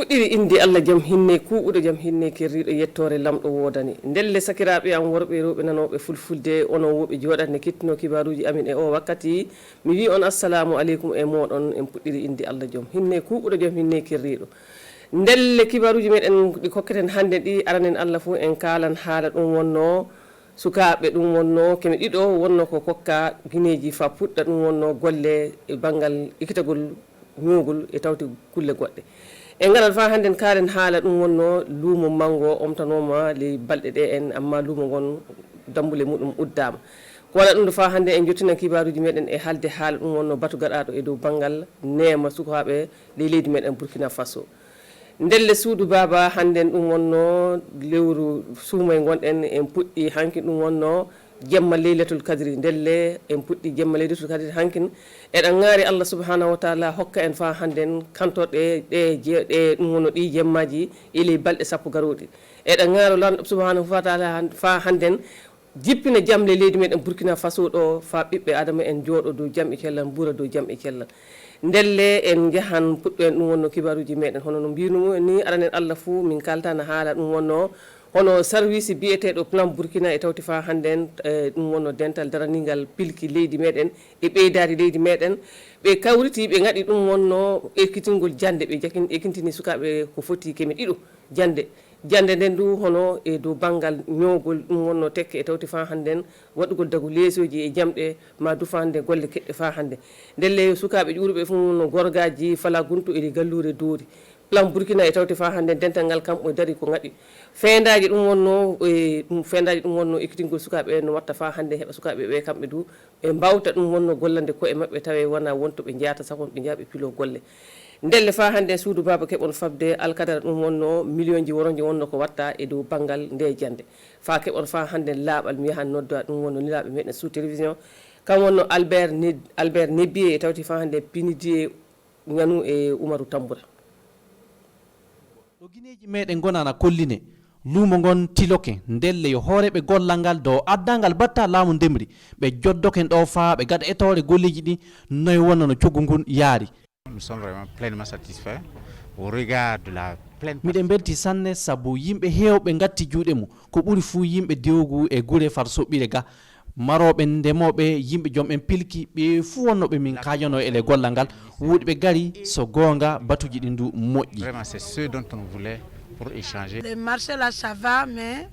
puɗɗiri inde Allah jam hinne kuuɓuɗo jam hinne kerriɗo yettore lamɗo wodani ndelle sakiraɓe am worɓe rewɓe nanoɓe fulfulde onon woɓe joɗatne kettino kibaruji amin e o wakkati mi wi on assalamu aleykum e moɗon en puɗɗiri inde Allah jam hinne kuuɓuɗo jam hinne kerriɗo ndelle kibaruji meɗen ɗi kokketen hande ɗi aranen Allah fo en kalan haala ɗum wonno sukaɓe ɗum wonno keme ɗiɗo wonno ko kokka guineji fa puɗɗa ɗum wonno golle e banggal ikkitagol ñugol e tawti kulle goɗɗe en garat fa hande kalen haala ɗum wonno luumo mango omtanoma ley balɗe ɗe en amma luumo gon dambule muɗum uddama ko waɗa ɗum ɗo fa hande en jottina kibaruji meɗen e halde haala ɗum wonno batu gaɗaɗo e dow banggal nema sukaɓe ley leydi meɗen Burkina Faso ndelle suudu baba hande ɗum wonno lewru suumay gonɗen en puɗɗi hanki ɗum wonno jemma leylatul kadri ndelle en puɗɗi jemma leylatul kadri hankin eɗen gaari Allah subhanahu wa taala hokka en fa hannden kantorɗe ɗe ɗum wonno ɗi jemmaji iley balɗe sappo garoɗi eɗen gaaro lanɗo subhanahu wa taala fa hannden jippina jamle leydi meɗen Burkina Faso ɗo fa ɓiɓɓe adama en jooɗo dow jam e cellal buura dow jam e cellal ndelle en jahan puɗɗo en ɗum wonno kibaruji meɗen hono no mbinumo ni aranen Allah fou min kaltana haala ɗum wonno hono service biyeteɗo plan Burkina e tawti fa hannden ɗum wonno dental daranigal pilki leydi meɗen e ɓeydari leydi meɗen ɓe kawriti ɓe gaɗi ɗum wonno ekkitingol jande ɓe ekkintini sukaɓe ko foti keme ɗiɗo jande nden du hono e dow banggal ñoogol ɗum wonno tekke e tawti fa hannden waɗugol dagu leesoji e jamɗe ma du fa hande golle keɗɗe fa hande ndelle sukaɓe ƴuurɓe fu wonno gorgaji fala guntu e gallure doori plan Burkina e tawti fa hande dental ngal kamɓe dari ko gaɗi fendaji ɗum wonno fendaji ɗum wonno ekkitingol sukaɓe no watta fa hande heeɓa sukaɓe ɓe kamɓe du ɓe mbawta ɗum wonno gollande koye mabɓe tawe wona wonto ɓe jeyata sakon ɓe jaaɓe pilo golle ndelle fa hande suudu baba keɓon fabde alkadara ɗum wonno million ji woronji wonno ko watta e dow banggal nde jande fa keɓon fa hande laaɓal mi yahan nodda ɗum wonno nilaɓe meɗen sous télévision kam wonno Albert Nebbiye e tawti fa hande Pinidie ñanu e Oumarou Tamboura ɗo guineji meɗen gonana kolline luumo gon tiloke ndelle yo hooreɓe gollal ngal dow addangal batta laamu ndemri ɓe joddoken ɗo fa ɓe gaɗa etore golleji ɗi noye wonno no coggu ngun yaari. Nous sommes vraiment pleinement satisfaits au regard de la pleine. miɗen belti sanne sabu yimɓe heewɓe gatti juuɗe mum ko ɓuri fuu yimɓe dewgu e guure far soɓɓire ga maroɓe ndemoɓe yimɓe joom en pilki ɓe fuu wonnoɓe min kaƴano ele gollal ngal wuuɗi ɓe gari so gonga batuji ɗi ndu moƴƴi. Vraiment c'est ce dont on voulait pour échanger. Le marché là ça va mais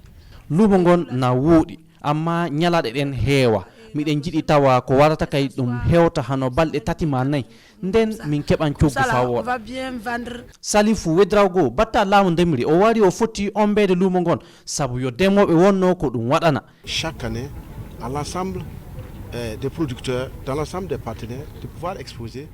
luumo ngon na wuuɗi amma ñalaɗe ɗen heewa miɗen jiɗi tawa ko warata kay ɗum hewta hano balɗe tati ma nayyi nden min keɓan coggu fa woɗa. Salifou Wedrawgo batta laamu ndemri o wari o foti ombede luumo ngon sabu yo demoɓe wonno ko ɗum waɗana. Chaque année à l'ensemble des producteurs dans l'ensemble des partenaires de pouvoir exposer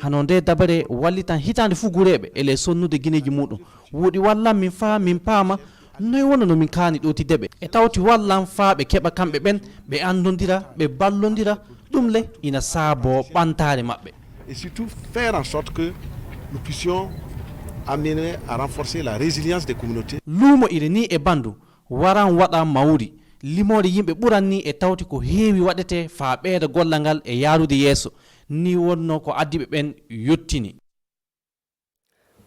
hano nde dabare wallitan hitande fuu guureɓe ele sonnude guineji muɗum wuuɗi wallan min fa min paama noy wona no min kaani ɗo tideɓe e tawti wallan fa ɓe keɓa kamɓe ɓen ɓe andodira ɓe ballodira ɗum le ina saabo ɓantare maɓɓe. Et surtout faire en sorte que nous puissions amener à renforcer la résilience des communautés. luumo ire ni e bandu waran waɗa mawri limode yimɓe ɓuran ni e tawti ko heewi waɗete fa ɓeeda gollal ngal e yaarude yeeso ni wonno ko addiɓe ɓen yottini.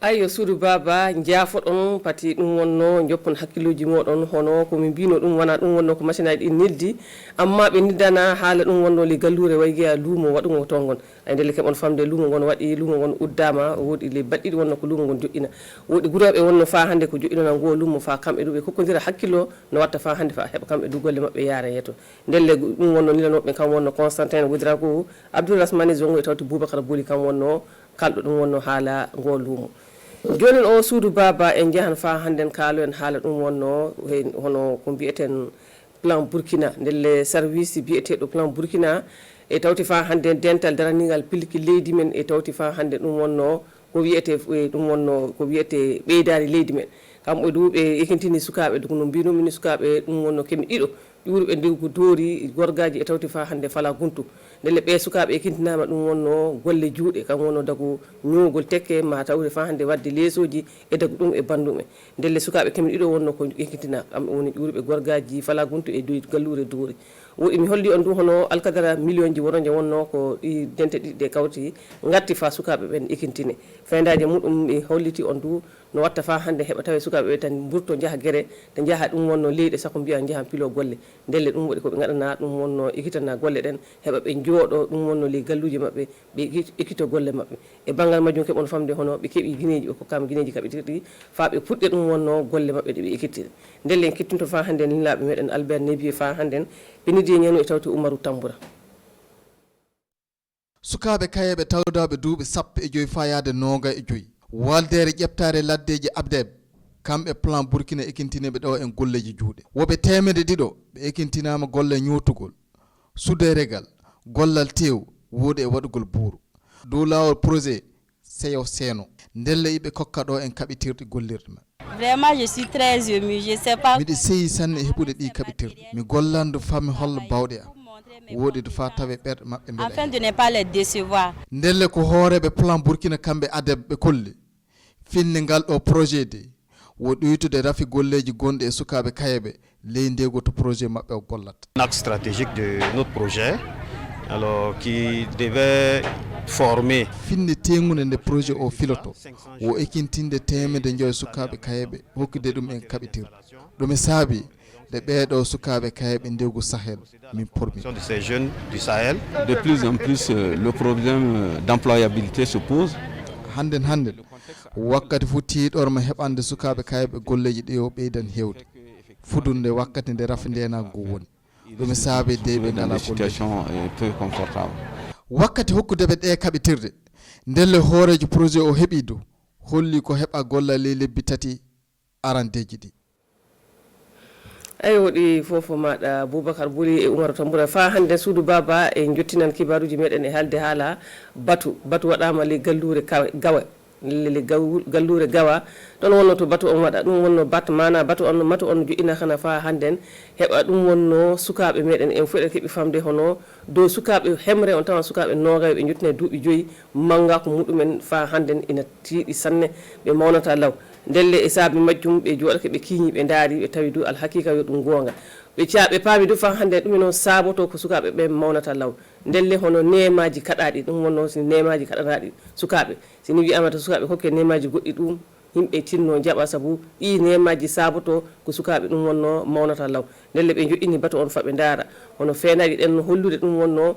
ayyo suudu baba jaafoɗon pati ɗum wonno joppon hakkiluji moɗon hono komi mbino ɗum wona ɗum wonno ko machine aji ɗi nildi amma ɓe niddana haala ɗum wonno le gallure way gueya luumo waɗugo to ngon ay ndelle keɓon famde luumo ngon waɗi luumo ngon uddama woodi le baɗɗiɗi wonno ko luumo ngon joƴƴina woodi guroɓe wonno fa hande ko joƴƴinana ngo luumo fa kamɓe ɗu ɓe kokkodira hakkilo no watta fa hande fa heɓa kamɓe du golle mabɓe yaara yeeto ndelle ɗum wonno nilanoɓe kam wonno Constantin Ouedraogo Abdourahmane Zongo e tawti Boubacar Bouli kam wonno kalɗo ɗum wonno haala ngo luumo jonin o suudu baba en jahan fa hannden kaalo en haala ɗum wonno hono ko mbiyeten plan Burkina ndelle service biyeteɗo plan Burkina e tawti fa hande dental daranigal pilki leydi men e tawti fa hande ɗum wonno ko wiyete ɗum wonno ko wiyete ɓeydari leydi men kamɓe du ɓe ekintini sukaɓe du no mbinomini sukaɓe ɗum wonno kemi ɗiɗo ƴuurɓe ndewgo doori gorgaji e tawti fa hande fala guntu ndelle ɓe sukaɓe ekintinama ɗum wonno golle juuɗe kam wonno dagu ñoogol tekke ma tawde fa hande wadde leesoji e dagu ɗum e bandume ndelle sukaɓe kemi ɗiɗo wonno ko ekintina kamɓe woni ƴuurɓe gorgaji fala guntu e gallure doori woɗi mi holli on ɗum hono alkadara million ji wono je wonno ko ɗi dente ɗiɗi ɗe kawti gatti fa sukaɓe ɓen ikintine fendaji muɗum mi holliti on du no watta fa hande heɓa tawe sukaɓe ɓe tan burto jaaha guere te jaaha ɗum wonno leyɗe sakko mbiya jaaha pilo golle ndelle ɗum waɗi koɓe gaɗana ɗum wonno ikkitana golle ɗen heɓa ɓe jooɗo ɗum wonno ley galluji mabɓe ɓe ikkito golle mabɓe e banggal majjum keɓon famde hono ɓe keeɓi guineji ɓe kokkama guineji kaɓetirɗi fa ɓe puɗɗe ɗum wonno golle mabɓe ɗe ɓe ikkittiri ndelle en kittinto fa hande lillaɓe meɗen Albert Nebier fa hande ɓenidi ñano e tawti Umaru Tamboura. sukaɓe kayeɓe tawdaɓe duuɓi 15 fa yaade 25 waldere ƴeftare laddeji abdeb kamɓe plan burkina ekintiniɓe ɗo en golleji juuɗe woɓe temede ɗiɗo ɓe ekintinama golle ñootugol suderegal gollal tew wuuɗe e waɗugol buuru dow lawol projet seyo seno ndelle iɓe kokka ɗo en kaɓitirɗe gollirɗe men vraiment je suis très ému je sais pas miɗe seyi sanne e heɓude ɗi kaɓitirɗe mi gollandu fammi holla bawɗe am woɗi do fa tawe ɓerɗe maɓɓe mbele afin de ne pas les décevoir ndelle ko hooreɓe plan burkina kamɓe adeb ɓe kolli finne ngal ɗo projet de wo ɗoytude rafi golleji gonɗe e sukaɓe kayeɓe ley ndego to projet maɓɓe o gollata. Un axe stratégique de notre projet alors qui devait former finne tengude nde projet o filoto wo ekintinde temede joyi sukaɓe kayeɓe hokkude ɗum en kaɓitirɗe ɗum e saabi de ɓeeɗo sukaɓe kayeɓe ndegu Sahel min pormi de ces jeunes du Sahel. De plus en plus le problème d'employabilité se pose. Handen wakkati fu tiiɗorma heɓande sukaɓe kayeɓe golleji ɗi o ɓeydan hewde fudunde wakkati nde rafi ndenago woni ɗum e saabi deɓe ngala situation peu confortable. wakkati hokkudeɓe ɗe kaɓitirde ndelle hoorejo projet o heeɓi dow holli ko heɓa golla ley lebbi tati arandeji ɗi. ayi woɗi fofo maɗa Boubacar Bouli e Umaru Tamboura fa hande suudu baba e jottinan kibaruji meɗen e haalde haala batu waɗama ley gallure gawa lele gallure gawa ɗon wonno to batu on waɗa ɗum wonno bat mana batu on matu on joƴina kana fa hannden heɓa ɗum wonno sukaɓe meɗen en fof eɗen keeɓi famde hono dow sukaɓe hemre on tawa sukaɓe nogaɓe ɓe jottine duuɓi 5 manga ko muɗumen fa hannden ina tiiɗi sanne ɓe mawnata law ndelle e saabi majjum ɓe jooɗake ɓe kiñi ɓe daari ɓe tawi du alhakika yo ɗum gonga ɓe paami du fa hannde ɗum noon saaboto ko sukaɓe ɓe mawnata law ndelle hono nemaji kaɗaɗi ɗum wonno si nemaji kaɗanaɗi sukaɓe sini wiyama to sukaɓe hokke nemaji goɗɗi ɗum yimɓe tinno jaɓa saabu ɗi nemaji saaboto ko sukaɓe ɗum wonno mawnata law ndelle ɓe joƴini bato on fa ɓe daara hono fenaji ɗen hollude ɗum wonno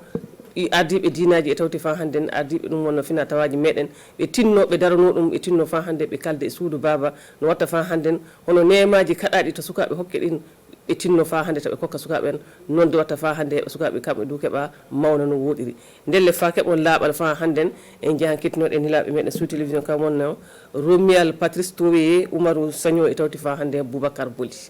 ardiɓe dinaji e tawti fa hannde ardiɓe ɗum wonno fina tawaji meɗen ɓe tinno ɓe darano ɗum ɓe tinno fa hannde ɓe kalde e suudu baba no watta fa hannde hono nemaji kaɗaɗi to sukaɓe hokke ɗin ɓe tinno fa hannde taɓe kokka sukaɓe en noon de watta fa hannde heɓa sukaɓe kamɓe du keɓa mawna no woɗiri ndelle fa keɓon laaɓal fa hannden en jahan kettinoɗe nilaɓe meɗen sous télévision kam wonno Romial Patrice Touré Oumarou Sagno e tawti fa hannde Boubacar Bouli.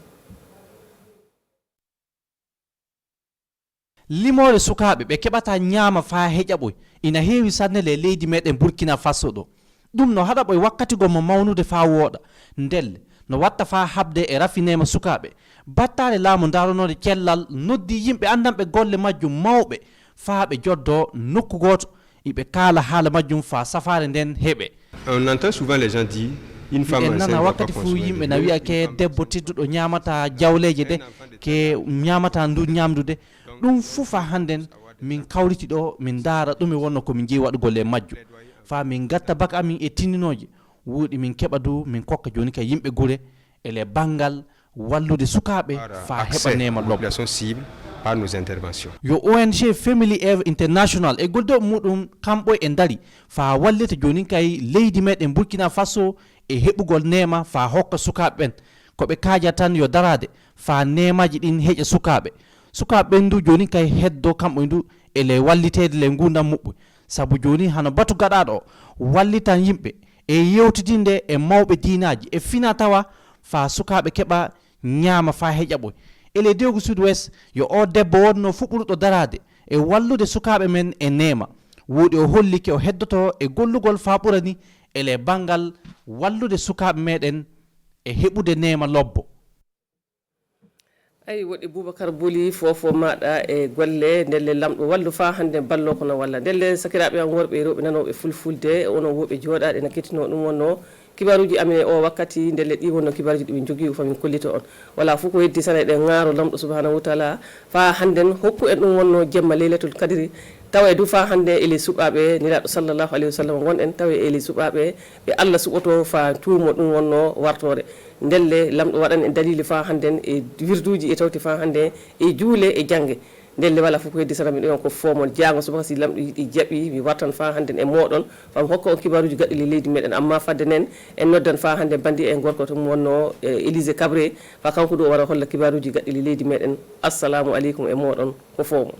limore sukaɓe ɓe keɓata ñaama fa heƴaɓoy ina heewi sanne le leydi meɗen Burkina Faso ɗo ɗum no haɗaɓoy wakkati gommo mawnude fa wooɗa ndelle no watta fa habde e rafinema sukaɓe battale laamu daranode cellal noddi yimɓe andanɓe golle majjum mawɓe fa ɓe joddo nokku goto iɓe kaala haala majjum fa safare nden heɓe. On entend souvent les gens dire une femme enceinte nana va pas wakkati fu consommer yimɓe de na viande, wiya ke debbo tedduɗo ñamata jawleje de ke ñamata ndu ñamdude ɗum fufa hannden min kawriti ɗo min daara ɗum e wonno komin jeeyi waɗugol e majju fa min gatta bak amin e tinninoje wuuɗi min keɓa du min kokka joni ka yimɓe gure ele bangal wallude sukaɓe fa heɓa nema lobbo par nos interventions. yo ONG Family Eve International e golde muɗum kamɓo e dari fa wallita joni kay leydi meɗen Burkina Faso e heɓugol nema fa hokka sukaɓe ɓen koɓe kaaja tan yo darade fa nemaji ɗin heƴa sukaɓe ɓen du joni kay heddo kamɓe du ele wallitede le gurdam muɓɓe saabu joni hano batu gaɗaɗo wallitan yimɓe e yewtidinde e mawɓe dinaji e fina tawa fa sukaɓe keɓa ñaama fa heƴaɓoy ele dewgu Sud-Ouest yo o debbo wonno fuɓɓuruɗo darade e wallude sukaɓe men e nema wuuɗi o hollike o heddoto e gollugol fa ɓurani ele bangal wallude sukaɓe meɗen e heɓude nema lobbo. ayi woɗɗi Boubacar Bouli fofo maɗa e golle ndelle lamɗo wallu fa hannde ballo kono walla ndelle sakiraɓe am worɓe e rewɓe nanoɓe fulfulde onon woɓe jooɗaɗe ene kettino ɗum wonno kibaruji amen o wakkati ndelle ɗi wonno kibaruji ɗi min jogui famin kollito on wala fof ko heddi sana eɗen ŋaaro lamɗo subhanahu wa taala fa hannden hokku en ɗum wonno jemma leylatul kadiri tawa du fa hande ele suɓaɓe niraɗo sallllahu alayhi wa sallam gonɗen tawa ele suɓaɓe ɓe Allah suɓoto fa tuumo ɗum wonno wartore ndelle lamɗo waɗan en dalili fa hannden e wirduji e tawti fa hande e juule e jangge ndelle wala fof ko heddi sana min ɗon ko fomon jango subaka si lamɗo yiɗi jaɓi mi wattan fa hannden e moɗon fam hokka on kibaruji gaɗɗili leydi meɗen amma fadde nen en noddan fa hande bandi en gorko to wonno Élysée Cabré fa kanko ɗo wara holla kibaruji gaɗɗili leydi meɗen assalamu aleykum e moɗon ko fomon.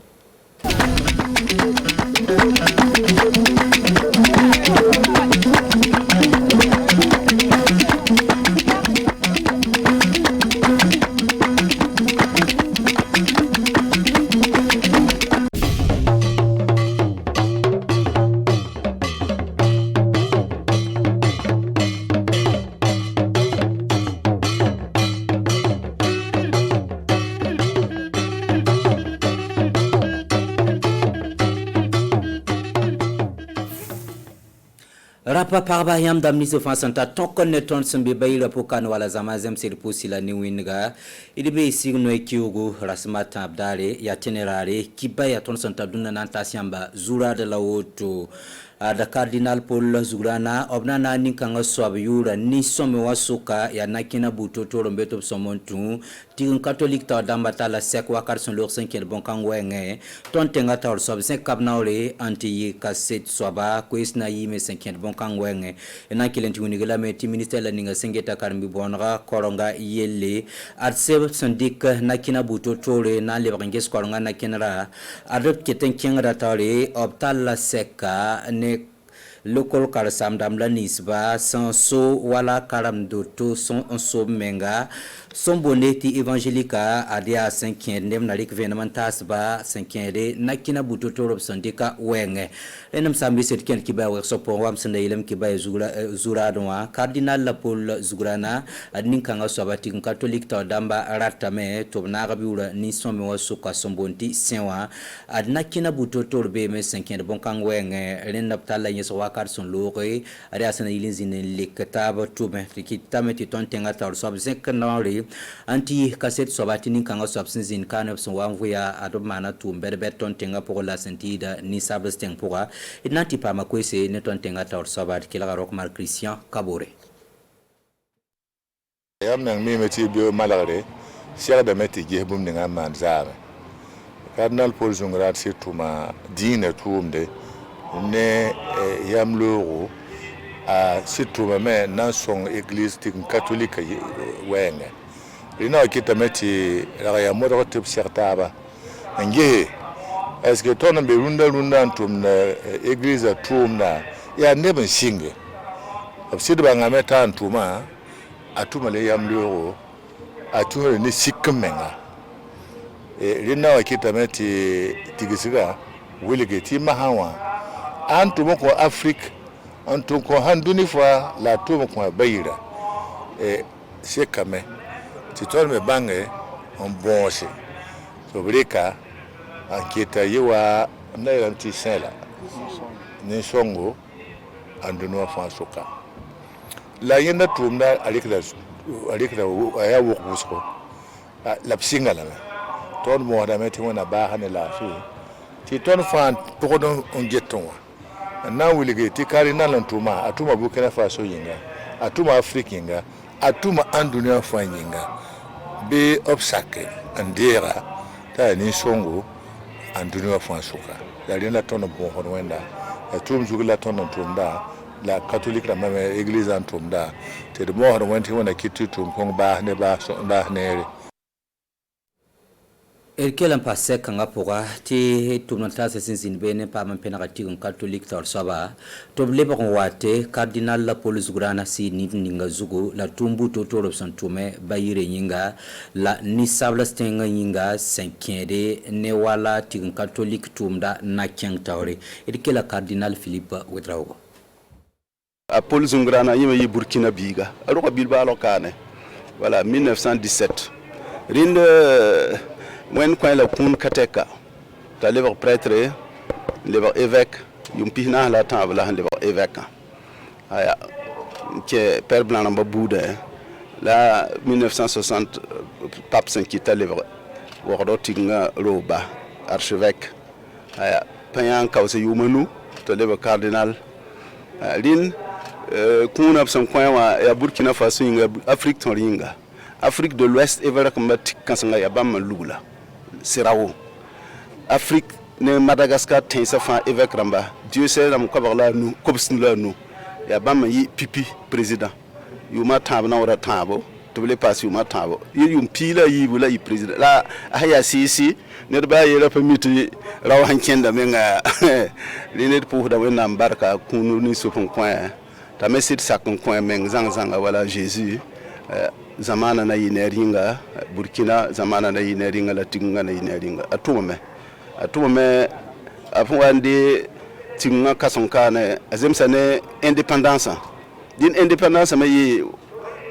Rapa parba yam damni se fansanta tokkon ne ton sembe bayira pokan wala zamazem sir pusila ni winga idibe signo ekiugo rasmata abdare ya tenerare kibaya ton santa dunna nanta siamba zura de la woto da cardinal Paul Zurana obnana ninkanga swabiyura ni some wasuka ya nakina butoto rombeto somontu tigun catholique ta dambata la sek wakar son leur 5e bon kangwenge ton tenga ta sob 5 kabnaure anti kaset swaba kwesna yime 5e bon kangwenge ena kilenti unigala meti ministère la ninga sengeta karmi bonra koronga yelle arse syndic nakina butoto re na lebranges koronga nakinara adot keten kengra tare optal la seka ne local karsam damla nisba sanso wala karam doto son so menga son boneti evangelica adia 5e nem narik venementas ba 5e nakina butoto rob sandika wenge enam sambi set ken kiba wa sopo wam sanda ilam kiba zura donwa cardinal la Paul Zurana adnin kanga sobati catholique ta damba ratame to na gabiura ni somme wa suka sombonti senwa adnakina butoto be me 5e bon kang wenge renapta la yeso wakar son lore adia sana ilinzine likataba to me kitameti ton tenga ta sob 5 nawri anti kaset sobati nin kanga sobsinzin kanab son wanvuya adomana tu berbet ton tenga pour la sentida ni sablesteng pour inanti pa makwese ne ton tenga ta sobati kila rock mar Christian Kabore yam nang mi meti bio malare sia da meti ge bum ninga man zare cardinal Paul Zungrat situma dine tuumde ne yam loro a situma me nan son église catholique wenge ina kita meti ya modo tip certaba nge est-ce que ton be runda antum na église tumna ya neben singe absid ba ngameta antuma atuma le yam loro atuma ni sikmenga rina kita meti tigisiga wilige ti mahawa antum ko Afrique antum ko handuni fa la tum ko bayira sekame titol me bange on bonse to breka anketa yewa na yanti sela ni songo anduno fa soka la yenda tumna alikla aya wukusko la psingala ton mo da meti wona ba hane la fi ti ton fan to don on jeton na wulige ti kari na lantuma atuma Burkina Faso yinga atuma Afrique yinga atuma andunia fanyinga be obstacle andera ta ni songo andunia fansuka la lena tono bon honwenda atum zugula tono tumda la catholique la même église antumda te de mo honwenti wona kitu tum kong ba ne ba so ba nere Erkelan passe kanga poga ti tumnata sesin bene pa man penalty on catholique tor saba to leba ko wate cardinal la Paul Zurana si ninga zugo la tumbu to to robson tume bayire yinga la ni sabla stenga yinga 5e ne wala ti catholique tumda na kyang tawre erkela cardinal Philippe Wedraogo Paul Zurana yima yi Burkina biga aro bilba lokane voilà 1917 rinde when quand la kun kateka ta lever prêtre lever évêque yum pihna la table la lever évêque aya que père blanc namba boude la 1960 pape saint kita livre wordo tinga roba archevêque aya payan kawse yumanu to lebe cardinal lin kuna san kwaya ya Burkina Faso inga Afrique toringa Afrique de l'Ouest evera kamba tikkansanga ya bamma lugula sirawo Afrique ne Madagascar tensa fa évêque ramba Dieu sait la mukabala nous kobsn la nous ya bamma yi pipi président yuma tabna wara tabo to le pass yuma tabo yum pila yi bula yi président la haya sisi ne ba yela permit raw hankenda menga li ne pour da wena barka kunu ni sopon coin ta mesit sakon coin meng zanga wala Jésus zamana na yineringa Burkina zamana na yineringa la tinga na yineringa atume afwande tinga kasonkane azemsane indépendance din indépendance mayi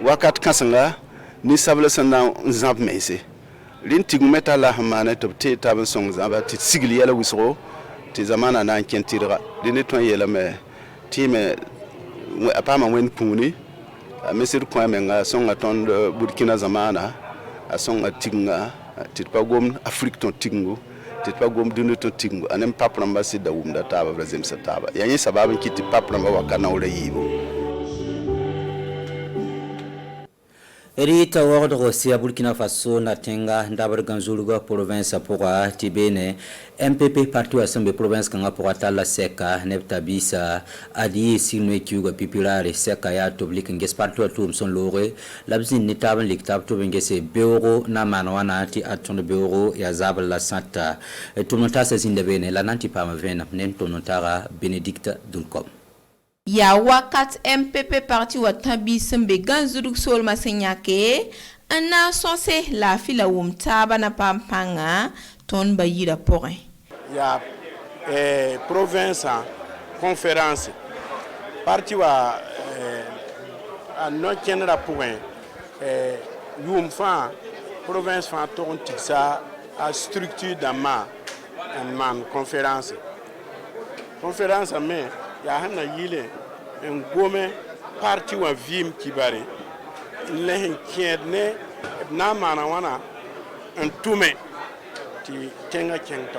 wakat kasanga ni sabla sanda nzab meise lin tigmeta la hamana to te tabon song zaba ti sigli yala wisro ti zamana na kentira din to yela me time apama wen puni mesir ko menga songa ton Burkina zamana songa tinga ti pagom Afrique ton tingo ti pagom dunu to tingo anem papramba sida wumda taba brazim sa taba yanyi sababin kiti papramba wakana ule yibo Rita ordre si à Burkina Faso natenga ndabar ganzuluga province pour tibene MPP parti assemblée province kanga pour atala seka neptabisa adi sinwe kiuga pipilare seka ya toblik nges parti atum son lore labzin nitaban liktab to ngese beuro na manwana ti aton beuro ya zabal la santa tonota sa zindebene la nanti pama vena nen tonotara Benedict Dunkom ya wakat MPP parti watambi sembe ganzuruk sol masenyake ana sonse la fila wumtaba na pampanga ton bayira porin ya province conférence parti wa a no kenra porin yumfa province fa ton tiksa a structure d'ama en man conférence mais ya hana yile en gome parti wa vim kibare lehen kiedne na mana wana en tume ti tenga kento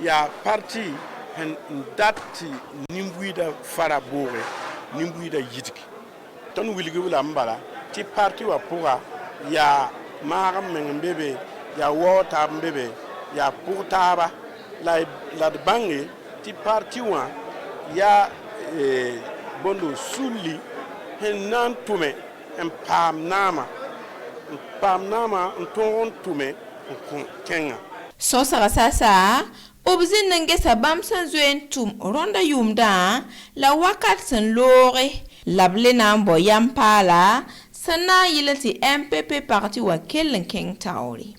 ya parti en datti nimbuida farabore nimbuida yitiki ton wilgi wala mbala ti parti wa pura ya maram mbebe ya wota mbebe ya purtaba la bangi ti parti wa ya bondo suli henan tume pam nama nton tume kenga so sasa obzin nange sabam sanzuen tum ronda yumda la wakat san lore lable nambo yampala sana yilati MPP parti wa kellen keng tauri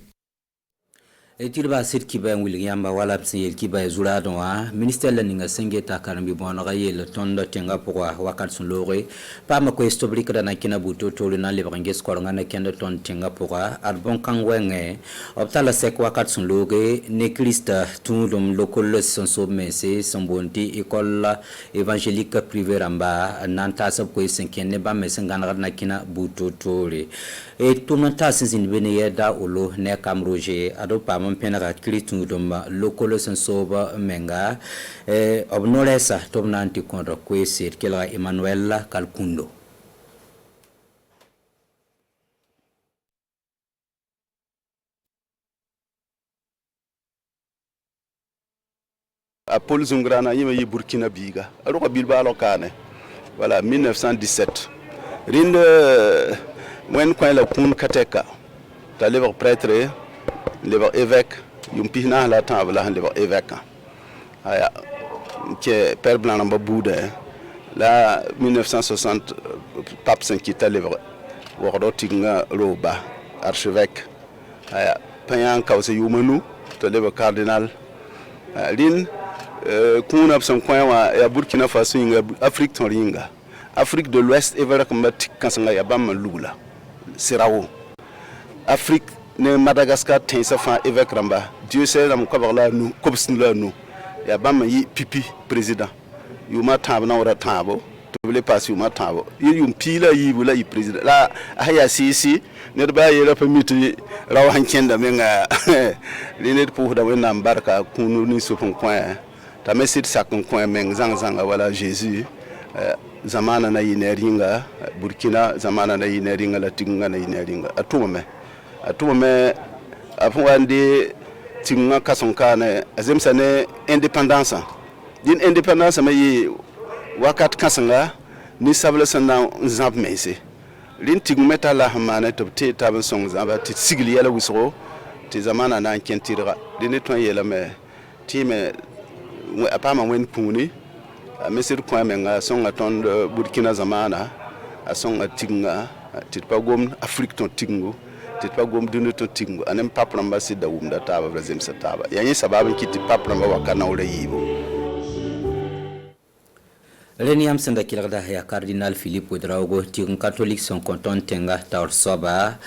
etirba sit kiba William wala psin kiba zura donwa ministère la ninga sengeta karambi bono ga yel tondo tenga pourwa wakat sun lore pa ma ko estoblik da na kina buto tolu na le banges ko ngana kendo ton tenga pourwa ar bon kangwenge optala sek wakat sun lore ne krista tundum lokol son somese son bonti école évangélique privée ramba nanta sab ko senkene ba mesengana na kina buto tole e tumanta sin bene yeda olo ne kamroje ado pa penara kritu domba lokolo sensoba menga obnolesa tomnanti kontra kwesir kela Emmanuel Kalkundo Paul Zungrana yima yi Burkina biga aro bilba lokane voilà 1917 rinde wen coin la kun kateka ta lever prêtre lever évêque yumpina la table la lever évêque aya que père blanc namba boude la 1960 pape saint kita lever wordo tinga roba archevêque aya payan kawse yumanu to lever cardinal lin kuna son coin wa ya Burkina Faso inga Afrique toringa Afrique de l'Ouest evera kamba tikkansanga ya bamma lugula sirawo Afrique ne Madagascar tensa fa évêque ramba Dieu sait la mukabala nous kobsn la nous ya bamma yi pipi président yuma tabna wara tabo le passe ma tabo yum pila yibula yi president la haya sisi ne ba yela permit raw hankenda menga le pour da wena barka kunu ni sopon point ta mesit sakon point meng zanga wala Jésus zamana na yineringa Burkina zamana na yineringa la tinga na yineringa atuma me afwande tinga kasonkane azemsane indépendance din indépendance ma yi wakat kasanga ni sabla sanna zamp mese lin tigu meta la hamana to te tabon song zamba ti sigli yala wisro ti zamana na kentira din to yela me ti me apama wen puni mesir point menga songa ton Burkina zamana a songa tinga ti pagom Afrique ton tingo ti pagom dunu ton tingo anem papramba sida wumda taba brazim sataba yanyi sababin kiti papramba wakana ule yibo Reniam senda kilada ya Cardinal Philippe Ouedraogo tigun catholique son content tenga taur soba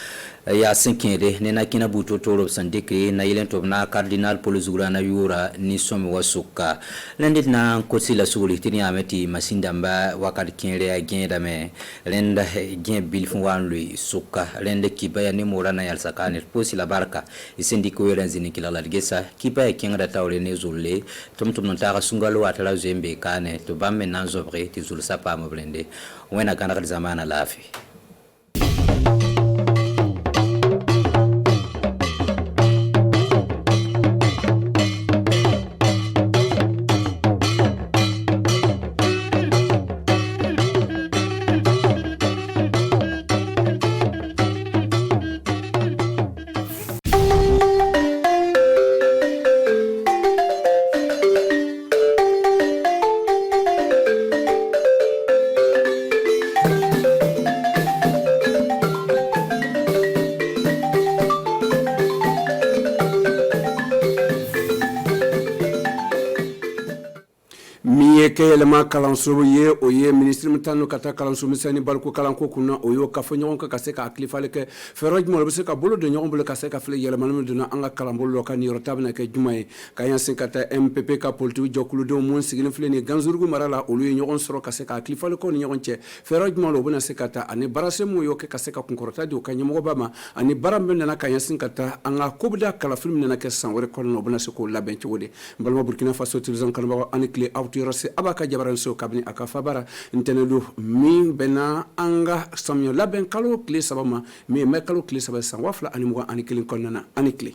ya sinkere nena kina buto toro sandeke na ilen tobna Cardinal Paul Zugurana yura ni somi wasuka lendit na kosi la suguli tini ameti masindamba wakad kinre ya genda me lenda gen bilfun wanlu suka lende kibaya ni morana yal sakane posi la barka isendi ko yeranzini kilala gesa kibaya kinga tawre ne zulle tumtum ntaka sungalo atala zembe kane to bamme nanzo bre ti zul sapa mo blende wena kana zamana lafi yelema kalanso ye o ye ministre mutano kata kalanso misani balko kalanko kuna o yo kafo nyon ka kase ka aklifa ke feroj mo bese ka bolo de nyon bolo kase ka fle yelema no duna anga kalambolo ka ni rotabna ke jumaye ka yan kata MPP ka poltu jokulu do mon sigine fle ni ganzurgu marala o lu nyon soro kase ka aklifa ko ni nyon che feroj mo lo bona se kata ani barase mo yo ke kase ka kunkorota di o ka nyamo bama ani barambe na ka yan kata anga kobda kala film na ke sanwore ko no bona se ko laben ci wode balma Burkina Faso tilzan kan ba ani clé autorase abaka jabaran so kabni akafa bara intenelu min bena anga samyo laben kalo clé sabama mi mekalo clé sabama san wafla ani mo ani kilin konnana ani clé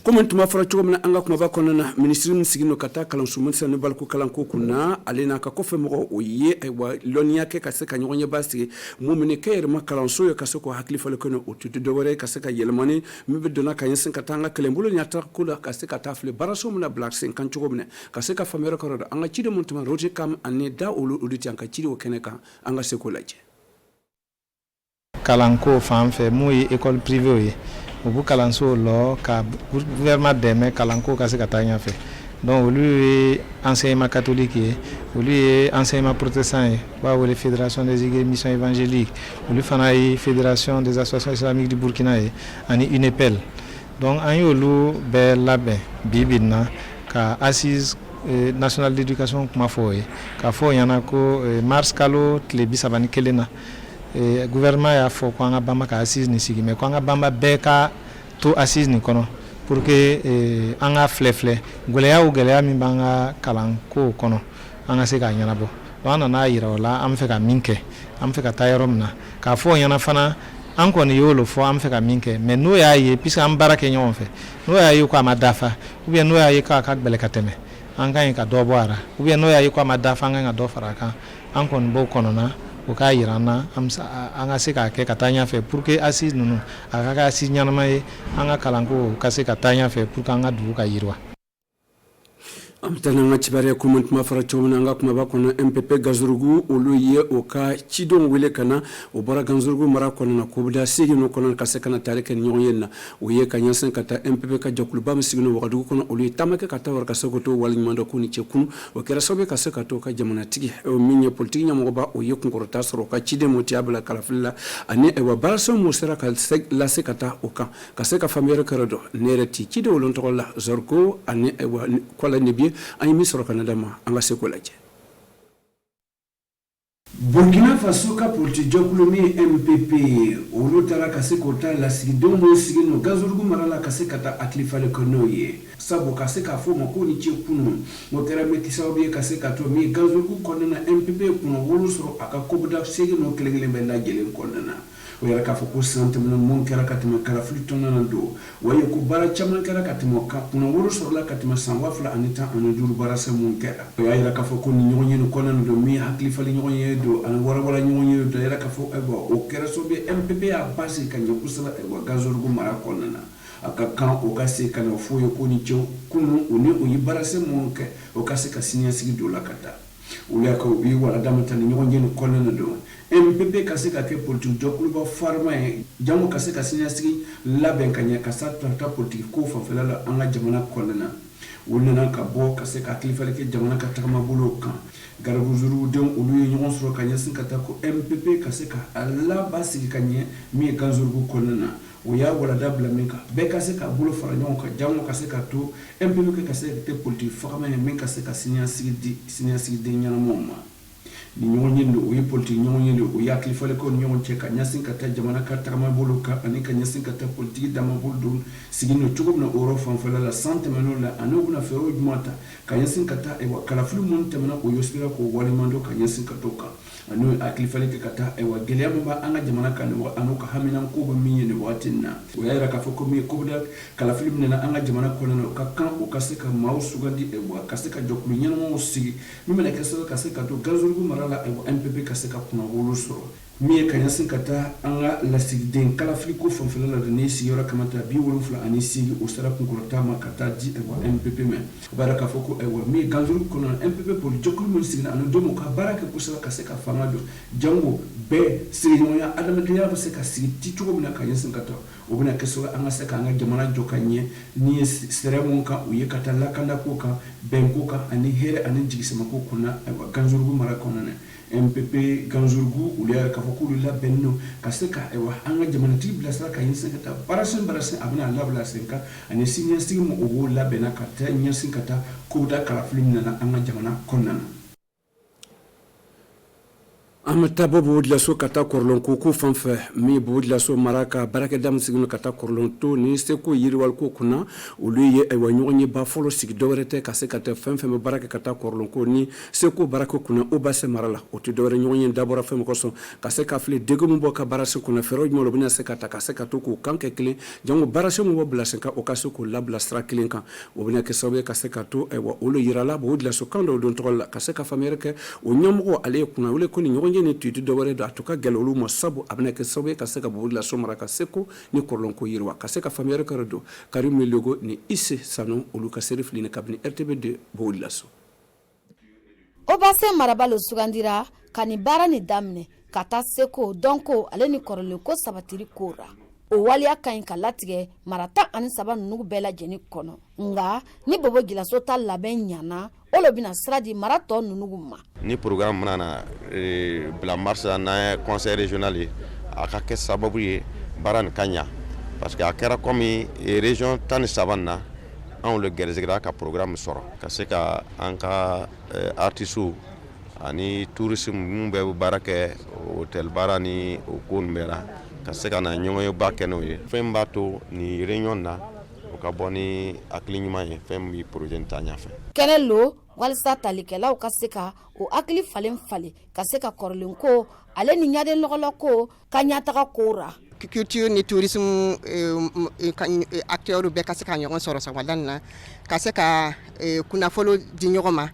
comme tuma fara chogomna anga kuma ba konnana ministre sigino kata kalan sumun san balko kalan ko kuna alena ka kofe mo o ye wa lonia ke ka se ka nyonya basi mumene kayr ma kalan so ka se ko hakli fale kono o tutu do wore ka se ka yelmani mi be dona ka yin ka tanga kelembulu nyata kula ka se ka tafle baraso muna black sen kan chogomne ka se ka famere ko anga chide mun tuma roje kam ane da olu uditi anka chide o keneka anga se ko laje kalanko famfe moy école privée au kalanso lo ka gouvernement deme kalanko ka se katanya fe donc lui est enseignement catholique lui est enseignement protestant ba wole fédération des missions évangéliques lui fana fédération des associations islamiques du Burkina ani UNEPEL donc an yolu be labe bibina ka assise national d'éducation kuma foye ka fo yana ko mars kalo tle bisabani kelena gouvernement ya fo ko nga bamba ka assise ni sigi me ko nga bamba beka to assise ni kono pour que anga flefle goleya o goleya mi banga kalan ko kono anga se ka nyana bo wana na yira wala am fe ka minke am fe ka tayerom na ka fo yana fana an ko ni yolo fo am fe ka minke mais no ya ye puisque am barake nyon fe no ya ye ko amadafa ou bien no ya ye ka gbele kateme an kan ka do boara ou bien no ya ye ko amadafa an ga do faraka an kon bo kono na o ka yirana amsa anga se ka ke katanya fe pour que assise nunu aka ka assise nyana mai anga kalanko ka se katanya fe pour kanga du ka yirwa amtana nga chibare comment ma fara chomna nga kuma ba kono MPP gazurugu olu ye o ka chidon wele kana o bara gazurugu mara kono na kubda sigi no kono ka se kana tare ken nyon yenna o ye ka nyansen kata MPP ka jokulu bam sigino wakadu kono olu tamake kata war ka sokoto wal nyando kuni chekunu o kera sobe ka se kato ka jamana tigi o minye politique nyamo ba o ye kunkorota soro ka chide moti abla kala filla ani e wa baraso mo sera ka la se kata o ka se ka famere karado nereti chide wolon to la zorko ani e wa kola nebi ay misro kanada ma anga se ko laje Burkina Faso ka politique jokulumi MPP olu tara kase kota la sigidenw mo sigi no gazurgu marala kase kata aklifale kono ye sabo kase ka fo mako ni ci kunu mo kera meti sababu kase kato mi gazurgu konna MPP kuno wolu soro aka kobuda sigi no kelengele benda jelen konna o yara ka fo ko santam no mon kera katima kala flutona ndo waye ko bara chaman kera katimo ka kuno wolu soro la katima sanwa fula anita anu duru bara se mon kera o yara ka fo ko ni nyonye no konna ndo mi aklifale nyonye do an wara nyonye do yara ka fo ego o kera so be MPP a basi kan yokusala ego gazurgu mara konna aka kan o kase kana fo yo ko ni cho kunu uni o yibara se mon ke o kase ka sinya sigi do la kata ulia ko bi wala damata ni nyonye no konna do MPP kase ka ke politique jokulu ba farma e jamu kase ka sinya sigi laben kanya kasa ta politique ko fa fela la anga jamana konna wulna ka bo kase ka klifale ke jamana ka takama bulo kan garabu zuru dem ulu nyon soro kanya sin kata ko MPP kase ka alla basi kanya mi ganzurgu konna uya wala dabla minka be kase ka bulo fara nyon ka jamu kase ka to MPP kase te politique farma e min kase ka sinya sigi de nyana moma ni nyonyindo uyi politique nyonyindo uya klifale ko nyon cheka nyasin kata jamana ka takama bulo ka ani ka nyasin kata politique dama buldo sigino tugum na oro fanfala la santé manola anoguna fero jumata ka nyasin kata e kala fulu mon temana o yospira ko wali mando ka nyasin katoka anu aklifale kata e wa geliam ba anga jamana kan wa anuka hamina ko ba minye ne watinna uya ra ka foko mi ko da kala fulu na anga jamana ko na ka kan o kaseka mausu gandi e wa kaseka joklu nyana mo sigi mimele kaseka to gazurgu marala e wa MPP kaseka kuna wolo soro mi kanya sin kata anga la sigden kala fliko fonfela la ne siyora kamata bi wolum fula ani sigi usara kunkurata makata di e wa MPP men baraka foko e wa mi ganzuru kono MPP pol jokul mo signa anu domo ka baraka kusala kaseka famado jango be sigi moya adama diya baseka sigi titugo mina kanya sin kata obuna kesoga anga seka anga jamana jokanye ni seremon ka uye kata la kanda ko ka benko ka ani here ani jigisema ko kuna e wa ganzuru mara kono ne MPP ganzurgu ulia ka fokulu la benno kaseka ewa anga jamana tibla sara ka yinsen kata barasen abuna labla senka ani sinya simu owo la benaka ta nyasin kata koda kala film na anga jamana konnana amata bobo de la so kata korlon ko fanfe mi bobo de la so maraka baraka dam signo kata korlon to ni se ko yiri wal ko kuna uluye e wanyonye ba folo sig dowrete kase kata fanfe me baraka kata korlon ko ni se ko baraka kuna o basse marala o to dowre nyonye dabora fem ko so kase ka fle dego mo boka barase kuna feroj mo lobina se kata kase kato ko kanke kle jango barase mo blase ka o kase ko labla stra klen kan o bina ke sobe kase kato e wa ulu yirala bo de la so kando don to kase ka famere ke o nyomo ale kuna ule ko ni nyonye ni tutu dowre do atuka galolu mo sabu abna ke sobe kaseka bo la somara kaseko ni korlon ko yirwa kaseka famere ka do karim logo ni isse sano olu kasere fline kabni RTB2 bo la so obase marabalo sugandira kani bara ni damne kata seko donko ale ni korle ko sabatiri kora o wali akain kalatige marata ani saba nugu bela jeni kono nga ni bobo gila sota laben nyana olo bina sradi marato nugu ma ni programme nana la marche na conseil régional aka ke sababu ye baran kanya parce que akera comme région tan savanna on le gerzegra ka programme soro kasi ka anka artisu ani tourisme mumbe barake hotel barani o konmera kasi ka na nyonyo bakeno ye fembato ni réunion na o ka boni aklinyuma ye fem bi projet tanya fe kenelo walsa talikela o kaseka o akli falen fale kaseka korlen ko ale ni nyade logolo ko kanyata ka kora culture ni tourisme acteur be kaseka nyon soro sa wadanna kaseka kuna folo di nyoma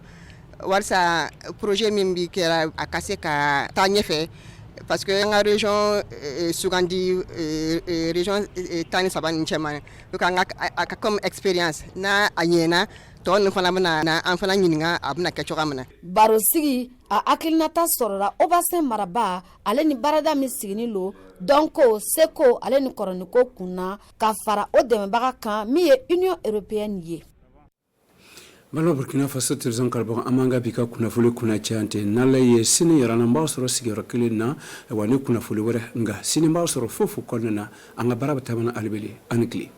walsa projet mimbi kera akaseka tanyefe parce que en région Sugandi région tani saban chema donc aka comme expérience na anyena ton fana na an fana nyininga abna kechogamna baro sigi a akilnata sorora obasen maraba ale ni barada mi sigini lo donc seko ale ni koroniko kuna ka fara o deme baga kan mi e Union Européenne ye Malo Burkina Faso tirzon karbon amanga bika kuna fule kuna chante nala ye sini yarana mbao soro sigero kile na wani kuna fule were nga sini mbao soro fofu kone na anga baraba tamana alibeli anikli